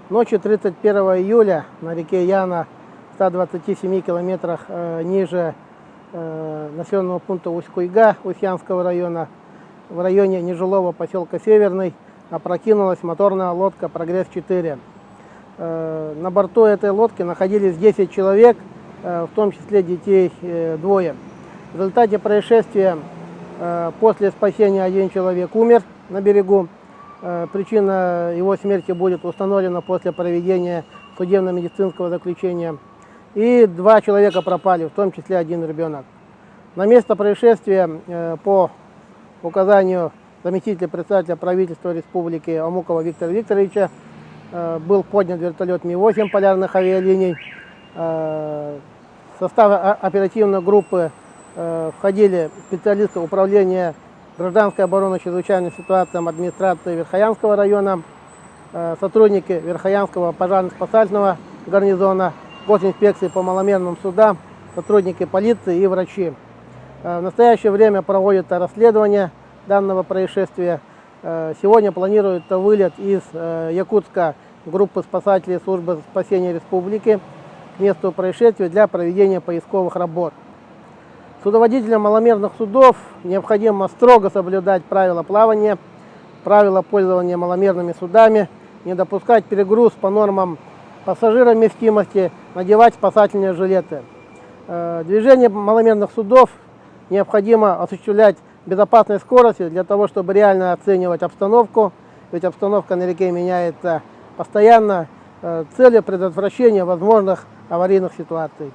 Ночью 31 июля на реке Яна, в 127 километрах ниже населенного пункта Усть-Куйга Устьянского района, в районе нежилого поселка Северный, опрокинулась моторная лодка «Прогресс-4». На борту этой лодки находились 10 человек, в том числе детей двое. В результате происшествия после спасения один человек умер на берегу. Причина его смерти будет установлена после проведения судебно-медицинского заключения. И 2 человека пропали, в том числе один ребенок. На место происшествия по указанию заместителя председателя правительства Республики Амукова Виктора Викторовича был поднят вертолет Ми-8 полярных авиалиний. В состав оперативной группы входили специалисты управления гражданской обороны чрезвычайным ситуациям администрации Верхоянского района, сотрудники Верхоянского пожарно-спасательного гарнизона, госинспекции по маломерным судам, сотрудники полиции и врачи. В настоящее время проводится расследование данного происшествия. Сегодня планируется вылет из Якутска группы спасателей службы спасения республики к месту происшествия для проведения поисковых работ. Судоводителям маломерных судов необходимо строго соблюдать правила плавания, правила пользования маломерными судами, не допускать перегруз по нормам пассажировместимости, надевать спасательные жилеты. Движение маломерных судов необходимо осуществлять безопасной скоростью для того, чтобы реально оценивать обстановку, ведь обстановка на реке меняется постоянно, целью предотвращения возможных аварийных ситуаций.